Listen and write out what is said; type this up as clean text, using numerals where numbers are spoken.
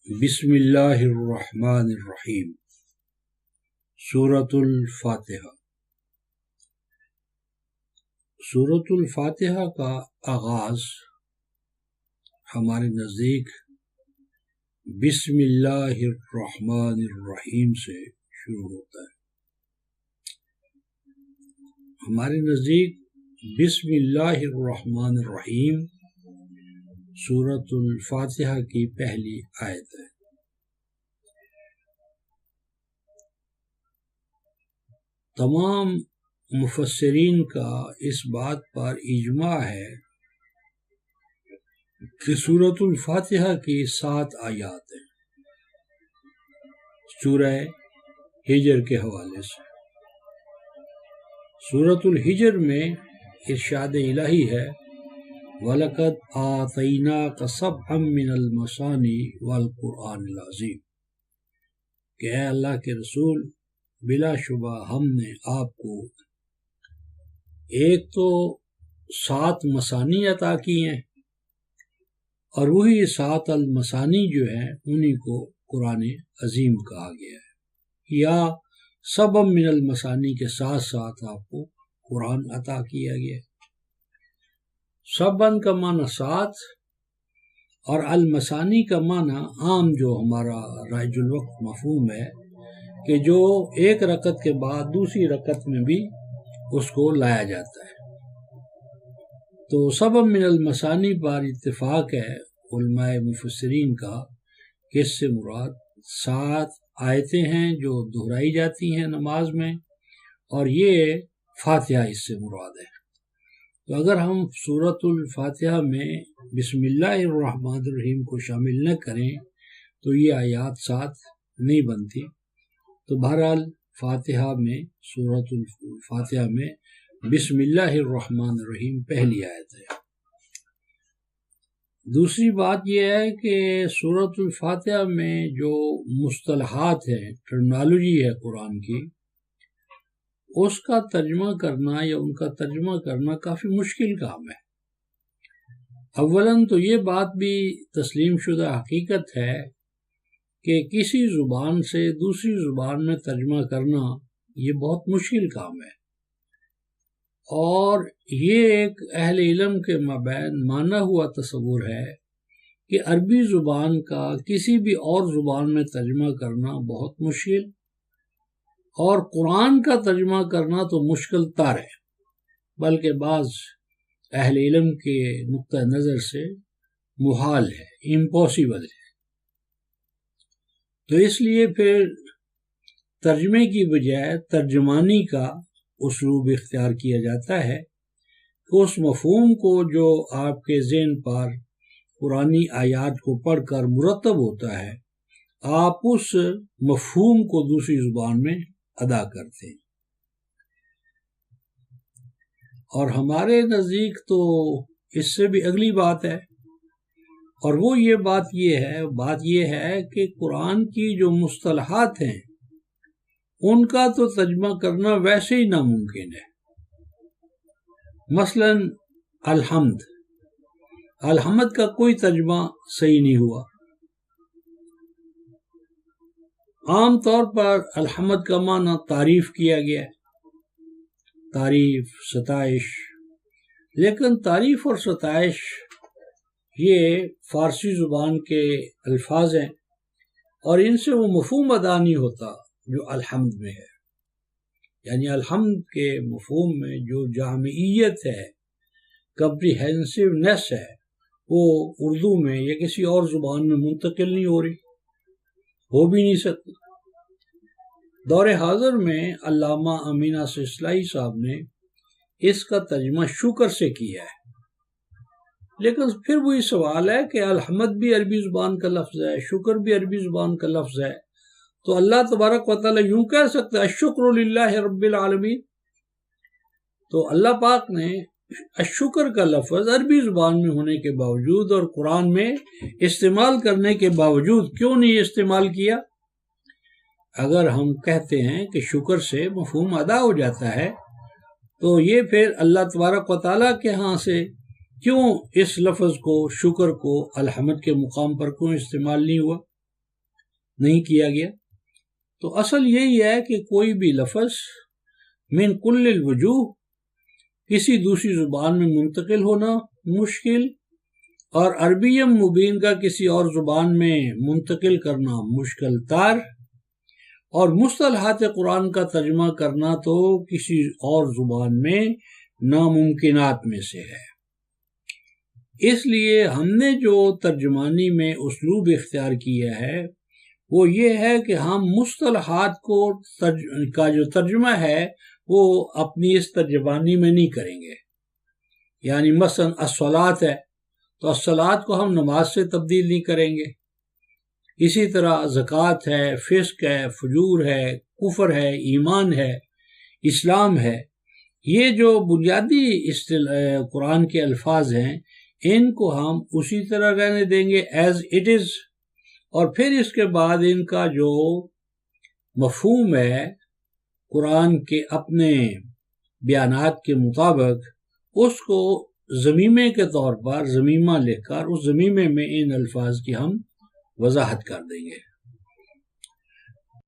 بسم اللہ الرحمن الرحیم۔ سورۃ الفاتحہ۔ سورۃ الفاتحہ کا آغاز ہمارے نزدیک بسم اللہ الرحمن الرحیم سے شروع ہوتا ہے۔ ہمارے نزدیک بسم اللہ الرحمن الرحیم سورۃ الفاتحہ کی پہلی آیت ہے۔ تمام مفسرین کا اس بات پر اجماع ہے کہ سورۃ الفاتحہ کی 7 آیات ہیں سورہ ہجر کے حوالے سے۔ سورۃ الحجر میں ارشاد الہی ہے وَلَقَدْ آتَيْنَاكَ سَبْعًا مِّنَ الْمَثَانِي وَالْقُرْآنِ الْعَظِيمِ کہ اے اللہ کے رسول، بلا شبہ ہم نے آپ کو ایک تو 7 مثانی عطا کی ہیں، اور وہی 7 المثانی جو ہیں انہی کو قرآن عظیم کہا گیا ہے، یا سبع من المثانی کے ساتھ ساتھ آپ کو قرآن عطا کیا گیا ہے۔ سبعن کا معنی 7 اور المثانی کا معنی عام جو ہمارا رائج الوقت مفہوم ہے کہ جو ایک رکعت کے بعد دوسری رکعت میں بھی اس کو لایا جاتا ہے۔ تو سبع من المثانی پر اتفاق ہے علماء مفسرین کا کہ اس سے مراد 7 آیتیں ہیں جو دہرائی جاتی ہیں نماز میں، اور یہ فاتحہ اس سے مراد ہے۔ تو اگر ہم سورۃ الفاتحہ میں بسم اللہ الرحمن الرحیم کو شامل نہ کریں تو یہ آیات 7 نہیں بنتی۔ تو بہرحال فاتحہ میں سورۃ الفاتحہ میں بسم اللہ الرحمن الرحیم پہلی آیت ہے۔ دوسری بات یہ ہے کہ سورۃ الفاتحہ میں جو مصطلحات ہیں، ٹرمنالوجی ہے قرآن کی، اس کا ترجمہ کرنا یا ان کا ترجمہ کرنا کافی مشکل کام ہے۔ اولاً تو یہ بات بھی تسلیم شدہ حقیقت ہے کہ کسی زبان سے دوسری زبان میں ترجمہ کرنا یہ بہت مشکل کام ہے، اور یہ ایک اہل علم کے مابین مانا ہوا تصور ہے کہ عربی زبان کا کسی بھی اور زبان میں ترجمہ کرنا بہت مشکل، اور قرآن کا ترجمہ کرنا تو مشکل تر ہے، بلکہ بعض اہل علم کے نقطہ نظر سے محال ہے، امپاسبل ہے۔ تو اس لیے پھر ترجمے کی بجائے ترجمانی کا اسلوب اختیار کیا جاتا ہے کہ اس مفہوم کو جو آپ کے ذہن پر قرآنی آیات کو پڑھ کر مرتب ہوتا ہے، آپ اس مفہوم کو دوسری زبان میں ادا کرتے ہیں۔ اور ہمارے نزدیک تو اس سے بھی اگلی بات ہے، اور وہ بات یہ ہے کہ قرآن کی جو مصطلحات ہیں ان کا تو ترجمہ کرنا ویسے ہی ناممکن ہے۔ مثلا الحمد کا کوئی ترجمہ صحیح نہیں ہوا۔ عام طور پر الحمد کا معنی تعریف کیا گیا ہے، تعریف، ستائش، لیکن تعریف اور ستائش یہ فارسی زبان کے الفاظ ہیں، اور ان سے وہ مفہوم ادا نہیں ہوتا جو الحمد میں ہے۔ یعنی الحمد کے مفہوم میں جو جامعیت ہے، کمپریہنسونیس ہے، وہ اردو میں یا کسی اور زبان میں منتقل نہیں ہو رہی، ہو بھی نہیں سکتی۔ دور حاضر میں علامہ امین ناصر اصلاحی صاحب نے اس کا ترجمہ شکر سے کیا ہے، لیکن پھر وہی سوال ہے کہ الحمد بھی عربی زبان کا لفظ ہے، شکر بھی عربی زبان کا لفظ ہے، تو اللہ تبارک و تعالیٰ یوں کہہ سکتا ہے الشکر للہ رب العالمین؟ تو اللہ پاک نے الشکر کا لفظ عربی زبان میں ہونے کے باوجود اور قرآن میں استعمال کرنے کے باوجود کیوں نہیں استعمال کیا؟ اگر ہم کہتے ہیں کہ شکر سے مفہوم ادا ہو جاتا ہے، تو یہ پھر اللہ تبارک و تعالیٰ کے ہاں سے کیوں اس لفظ کو، شکر کو، الحمد کے مقام پر کیوں استعمال نہیں ہوا؟ نہیں کیا گیا۔ تو اصل یہی ہے کہ کوئی بھی لفظ من کل الوجوہ کسی دوسری زبان میں منتقل ہونا مشکل، اور عربی مبین کا کسی اور زبان میں منتقل کرنا مشکل تر، اور مصطلحات قرآن کا ترجمہ کرنا تو کسی اور زبان میں ناممکنات میں سے ہے۔ اس لیے ہم نے جو ترجمانی میں اسلوب اختیار کیا ہے وہ یہ ہے کہ ہم مصطلحات کا جو ترجمہ ہے وہ اپنی اس ترجمانی میں نہیں کریں گے۔ یعنی مثلا الصلاۃ ہے تو الصلاۃ کو ہم نماز سے تبدیل نہیں کریں گے۔ اسی طرح زکوٰۃ ہے، فسق ہے، فجور ہے، کفر ہے، ایمان ہے، اسلام ہے، یہ جو بنیادی قرآن کے الفاظ ہیں ان کو ہم اسی طرح رہنے دیں گے ایز اٹ از، اور پھر اس کے بعد ان کا جو مفہوم ہے قرآن کے اپنے بیانات کے مطابق اس کو ضمیمے کے طور پر ضمیمہ لکھ کر اس ضمیمے میں ان الفاظ کی ہم وضاحت کر دیں گے۔